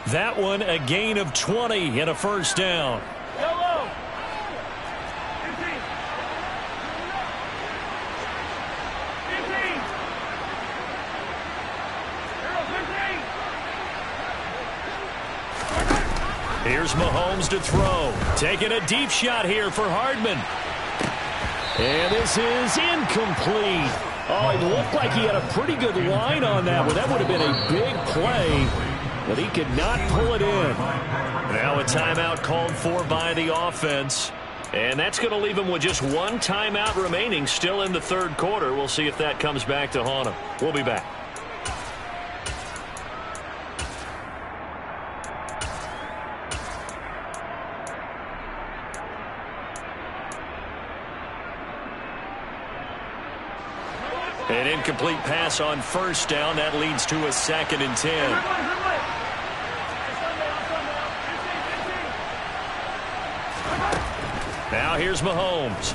That one a gain of 20 and a first down. Yellow. 15. 15. Here's Mahomes to throw. Taking a deep shot here for Hardman. And this is incomplete. Oh, it looked like he had a pretty good line on that one. That would have been a big play, but he could not pull it in. Now a timeout called for by the offense. And that's going to leave him with just one timeout remaining still in the third quarter. We'll see if that comes back to haunt him. We'll be back. An incomplete pass on first down. That leads to a 2nd and 10. Now here's Mahomes.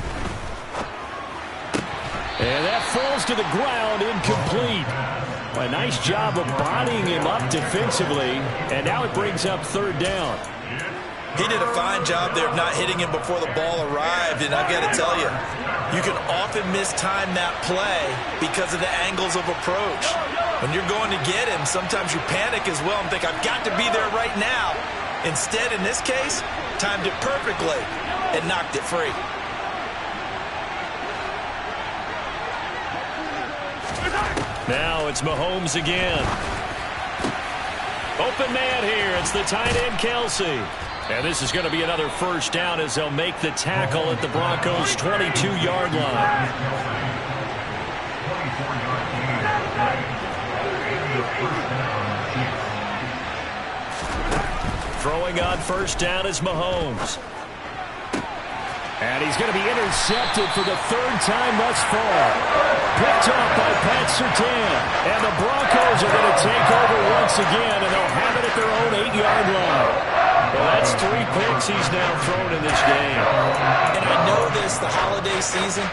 And that falls to the ground, incomplete. A nice job of bodying him up defensively. And now it brings up 3rd down. He did a fine job there of not hitting him before the ball arrived. And I've got to tell you, you can often mistime that play because of the angles of approach. When you're going to get him, sometimes you panic as well and think, I've got to be there right now. Instead, in this case, timed it perfectly and knocked it free. Now it's Mahomes again. Open man here. It's the tight end, Kelsey. And this is going to be another first down as they'll make the tackle at the Broncos' 22-yard line. Throwing on first down is Mahomes. And he's going to be intercepted for the 3rd time thus far. Picked off by Pat Surtain. And the Broncos are going to take over once again, and they'll have it at their own 8-yard line. Well, that's 3 picks he's now thrown in this game. And I know this, the holiday season,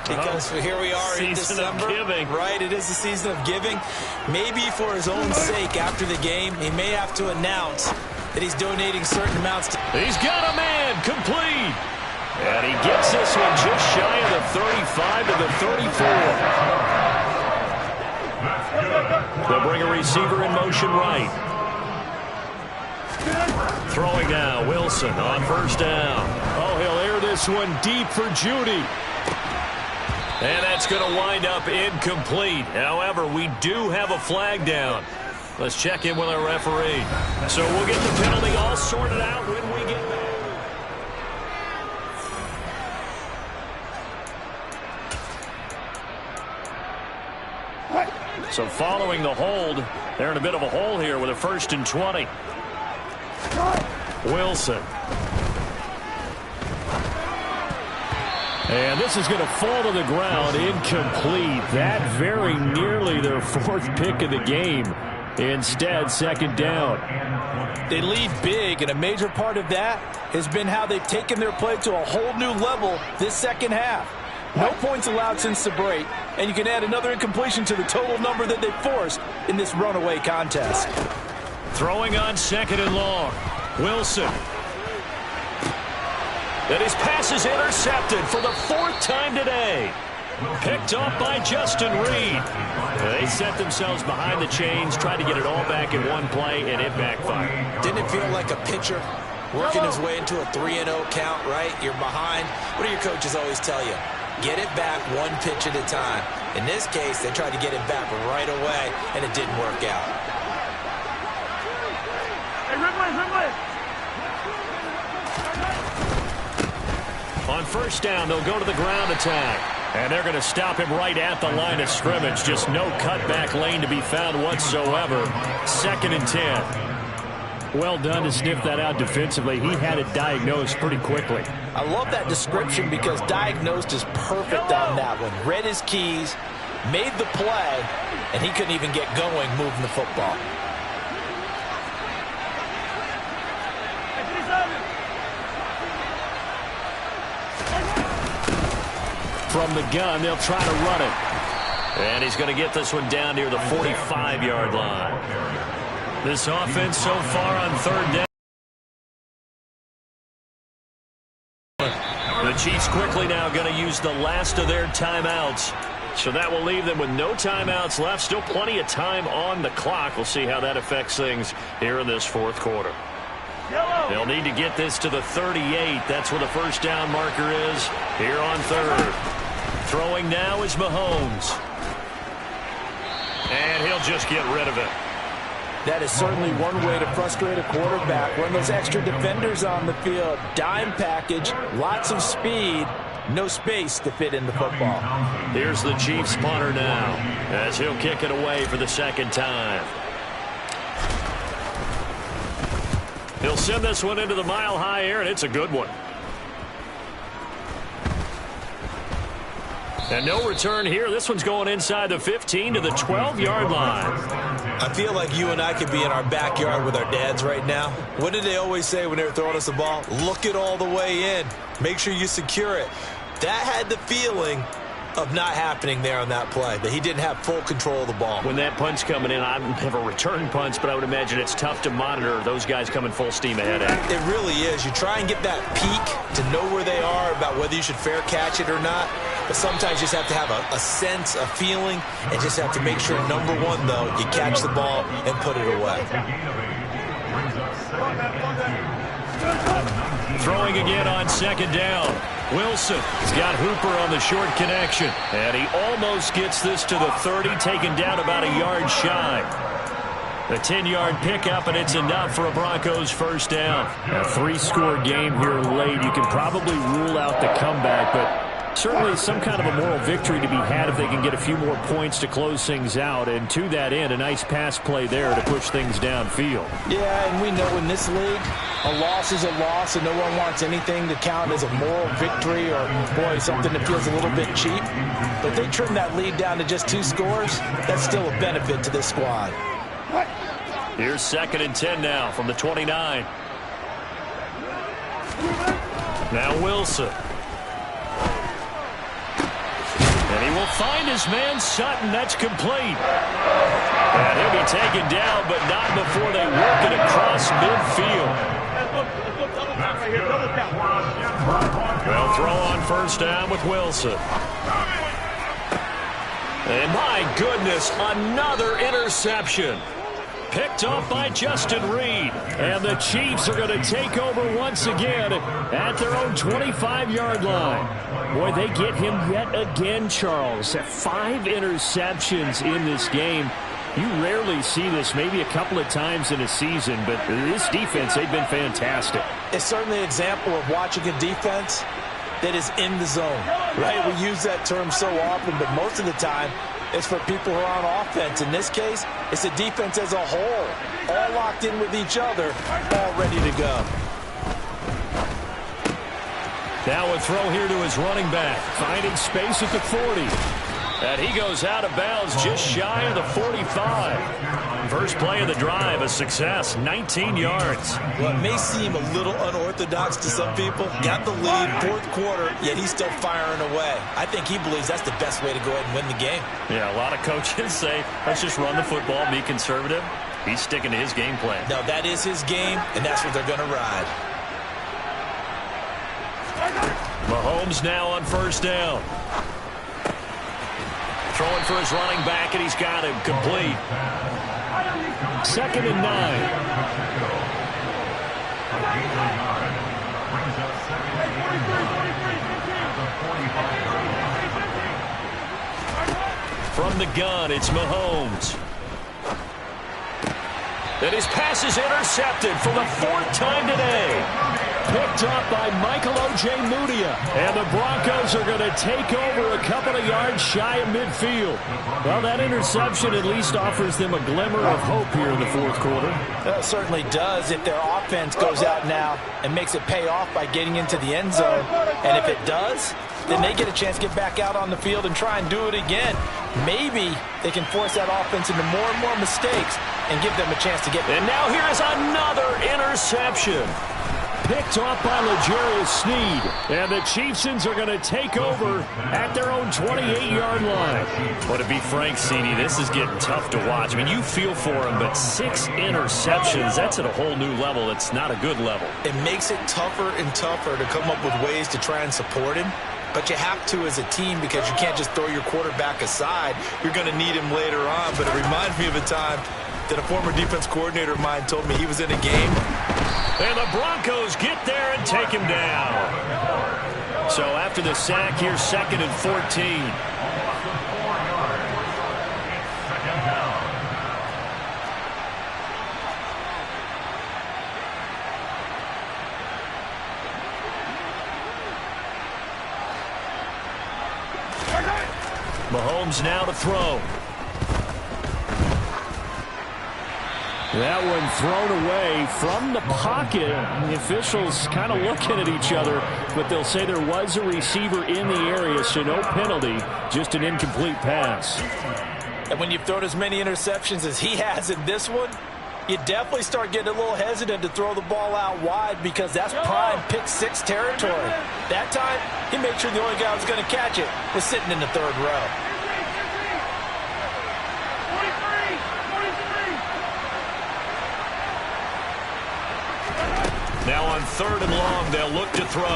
because here we are in December. Season of giving. Right, it is the season of giving. Maybe for his own sake after the game, he may have to announce that he's donating certain amounts to... He's got a man, complete. And he gets this one just shy of the 35 to the 34. They'll bring a receiver in motion right. Throwing now, Wilson on first down. Oh, he'll air this one deep for Judy. And that's going to wind up incomplete. However, we do have a flag down. Let's check in with our referee. So we'll get the penalty all sorted out when we get back. So following the hold, they're in a bit of a hole here with a 1st and 20. Wilson. And this is going to fall to the ground, incomplete. That very nearly their 4th pick of the game. Instead, 2nd down. They lead big, and a major part of that has been how they've taken their play to a whole new level this second half. No points allowed since the break, and you can add another incompletion to the total number that they forced in this runaway contest. Throwing on 2nd and long. Wilson. And his pass is intercepted for the 4th time today. Picked off by Justin Reed. They set themselves behind the chains, tried to get it all back in one play, and it backfired. Didn't it feel like a pitcher working his way into a 3-0 count, right? You're behind. What do your coaches always tell you? Get it back one pitch at a time. In this case, they tried to get it back right away, and it didn't work out. On first down, they'll go to the ground attack. And they're going to stop him right at the line of scrimmage. Just no cutback lane to be found whatsoever. 2nd and 10. Well done to sniff that out defensively. He had it diagnosed pretty quickly. I love that description because diagnosed is perfect on that one. Read his keys, made the play, and he couldn't even get going moving the football. From the gun, they'll try to run it. And he's going to get this one down near the 45-yard line. This offense so far on third down. The Chiefs quickly now going to use the last of their timeouts. So that will leave them with no timeouts left. Still plenty of time on the clock. We'll see how that affects things here in this fourth quarter. They'll need to get this to the 38. That's where the first down marker is here on third. Throwing now is Mahomes. And he'll just get rid of it. That is certainly one way to frustrate a quarterback. Run those extra defenders on the field. Dime package, lots of speed, no space to fit in the football. Here's the Chiefs punter now as he'll kick it away for the second time. He'll send this one into the mile-high air, and it's a good one. And no return here. This one's going inside the 15 to the 12-yard line. I feel like you and I could be in our backyard with our dads right now. What did they always say when they were throwing us the ball? Look it all the way in. Make sure you secure it. That had the feeling of not happening there on that play, that he didn't have full control of the ball. When that punch coming in, I've never returned punts, but I would imagine it's tough to monitor those guys coming full steam ahead at. It really is. You try and get that peek to know where they are, about whether you should fair catch it or not. But sometimes you just have to have a sense, a feeling, and just have to make sure, number one, though, you catch the ball and put it away. Throwing again on second down. Wilson has got Hooper on the short connection. And he almost gets this to the 30, taken down about a yard shy. The 10-yard pickup, and it's enough for a Broncos first down. A 3-score game here late. You can probably rule out the comeback, but certainly some kind of a moral victory to be had if they can get a few more points to close things out. And to that end, a nice pass play there to push things downfield. Yeah, and we know in this league, a loss is a loss, and no one wants anything to count as a moral victory or, boy, something that feels a little bit cheap. But they trim that lead down to just 2 scores. That's still a benefit to this squad. Here's 2nd and 10 now from the 29. Now Wilson. And he will find his man Sutton. That's complete. And he'll be taken down, but not before they work it across midfield. They'll throw on first down with Wilson. And my goodness, another interception. Picked off by Justin Reed. And the Chiefs are going to take over once again at their own 25-yard line. Boy, they get him yet again, Charles. 5 interceptions in this game. You rarely see this, maybe a couple of times in a season, but this defense, they've been fantastic. It's certainly an example of watching a defense that is in the zone, right? We use that term so often, but most of the time, it's for people who are on offense. In this case, it's a defense as a whole, all locked in with each other, all ready to go. Now a throw here to his running back, finding space at the 40. And he goes out of bounds just shy of the 45. First play of the drive, a success, 19 yards. Well, it may seem a little unorthodox to some people. Got the lead, 4th quarter, yet he's still firing away. I think he believes that's the best way to go ahead and win the game. Yeah, a lot of coaches say, let's just run the football, be conservative. He's sticking to his game plan. No, that is his game, and that's what they're going to ride. Mahomes now on first down. Throwing for his running back, and he's got him complete. 2nd and 9. From the gun, it's Mahomes. And his pass is intercepted for the 4th time today. Picked up by Michael Ojemudia. And the Broncos are going to take over a couple of yards shy of midfield. Well, that interception at least offers them a glimmer of hope here in the 4th quarter. It certainly does if their offense goes out now and makes it pay off by getting into the end zone. And if it does, then they get a chance to get back out on the field and try and do it again. Maybe they can force that offense into more and more mistakes and give them a chance to get there. And now here is another interception. Picked off by L'Jarius Sneed. And the Chiefsons are going to take over at their own 28-yard line. But to be frank, CD, this is getting tough to watch. I mean, you feel for him, but 6 interceptions, that's at a whole new level. It's not a good level. It makes it tougher and tougher to come up with ways to try and support him. But you have to as a team because you can't just throw your quarterback aside. You're going to need him later on. But it reminds me of a time that a former defense coordinator of mine told me he was in a game. And the Broncos get there and take him down. So after the sack, here's 2nd and 14. Mahomes now to throw. That one thrown away from the pocket. The officials kind of looking at each other, but they'll say there was a receiver in the area, so no penalty, just an incomplete pass. And when you've thrown as many interceptions as he has in this one, you definitely start getting a little hesitant to throw the ball out wide because that's prime pick 6 territory. That time, he made sure the only guy who was going to catch it was sitting in the 3rd row. Now on 3rd and long, they'll look to throw.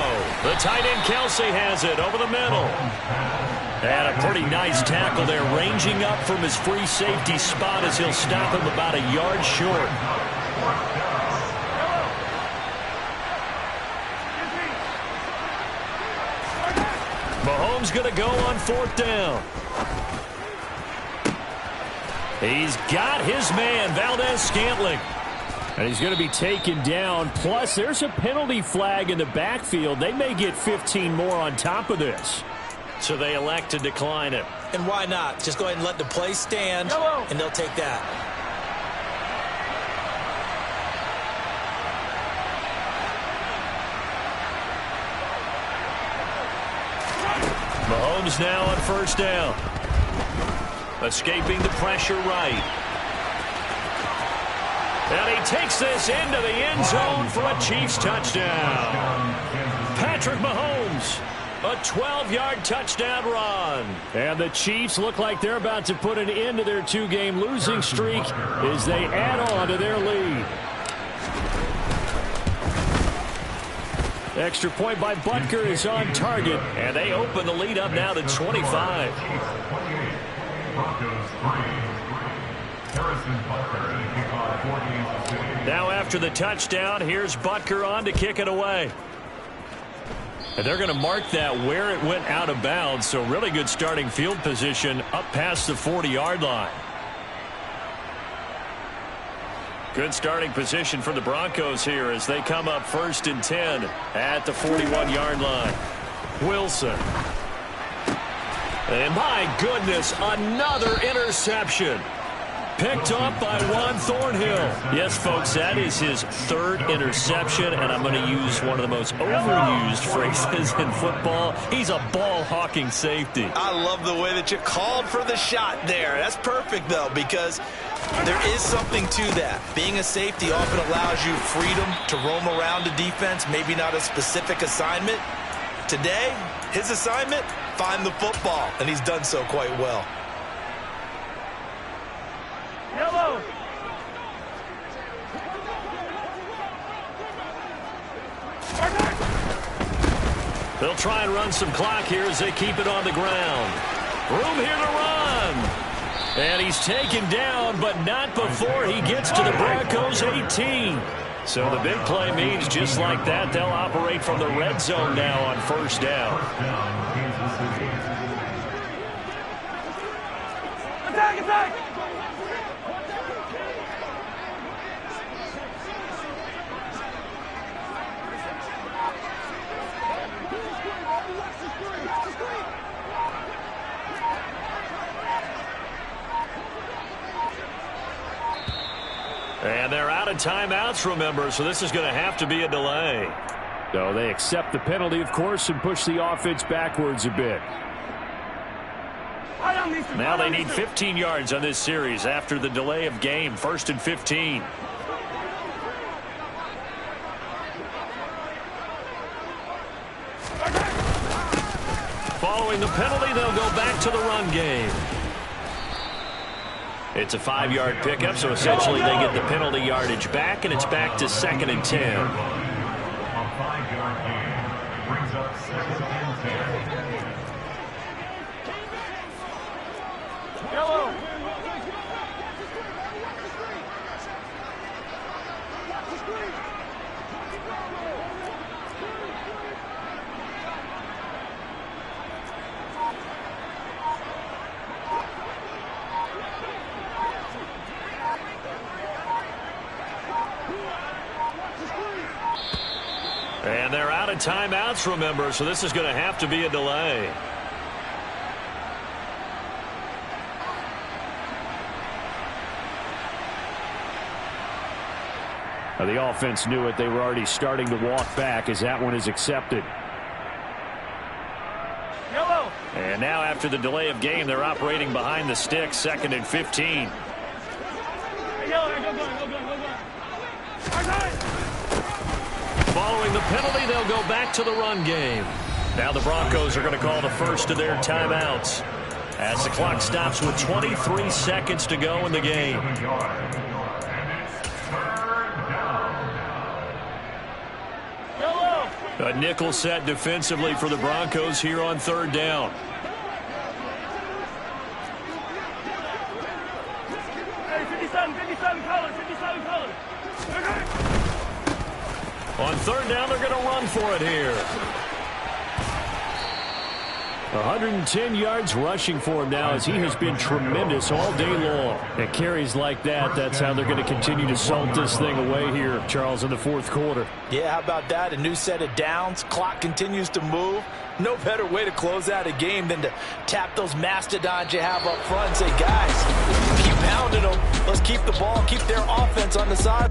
The tight end Kelsey has it over the middle. And a pretty nice tackle there, ranging up from his free safety spot as he'll stop him about a yard short. Mahomes going to go on 4th down. He's got his man, Valdez-Scantling. And he's going to be taken down. Plus, there's a penalty flag in the backfield. They may get 15 more on top of this. So they elect to decline it. And why not? Just go ahead and let the play stand, and they'll take that. Mahomes now on 1st down. Escaping the pressure right. And he takes this into the end zone for a Chiefs touchdown. Patrick Mahomes, a 12-yard touchdown run. And the Chiefs look like they're about to put an end to their 2-game losing streak as they add on to their lead. Extra point by Butker is on target. And they open the lead up now to 25. Now after the touchdown, here's Butker on to kick it away. And they're going to mark that where it went out of bounds. So really good starting field position up past the 40-yard line. Good starting position for the Broncos here as they come up 1st and 10 at the 41-yard line. Wilson. And my goodness, another interception. Picked up by Juan Thornhill. Yes, folks, that is his 3rd interception, and I'm going to use one of the most overused phrases in football. He's a ball-hawking safety. I love the way that you called for the shot there. That's perfect, though, because there is something to that. Being a safety often allows you freedom to roam around a defense, maybe not a specific assignment. Today, his assignment, find the football, and he's done so quite well. Yellow. They'll try and run some clock here as they keep it on the ground. Room here to run. And he's taken down, but not before he gets to the Broncos 18. So the big play means just like that, they'll operate from the red zone now on 1st down. Attack, attack. And they're out of timeouts, remember, so this is going to have to be a delay. So they accept the penalty, of course, and push the offense backwards a bit. Now they need 15 yards on this series after the delay of game. 1st and 15. Following the penalty, they'll go back to the run game. It's a 5-yard pickup, so essentially they get the penalty yardage back, and it's back to 2nd and 10. A 5-yard gain brings up 2nd and 10. Yellow. And they're out of timeouts, remember, so this is going to have to be a delay. The offense knew it. They were already starting to walk back as that one is accepted. Yellow. And now after the delay of game, they're operating behind the sticks, 2nd and 15. Yellow, go. Following the penalty, they'll go back to the run game. Now the Broncos are going to call the first of their timeouts as the clock stops with 23 seconds to go in the game. A nickel set defensively for the Broncos here on 3rd down. Hey, 57 colors. On 3rd down, they're going to run for it here. 110 yards rushing for him now as he has been tremendous all day long. At carries like that, that's how they're going to continue to salt this thing away here, Charles, in the 4th quarter. Yeah, how about that? A new set of downs. Clock continues to move. No better way to close out a game than to tap those mastodons you have up front and say, guys, keep pounding them. Let's keep the ball, keep their offense on the side.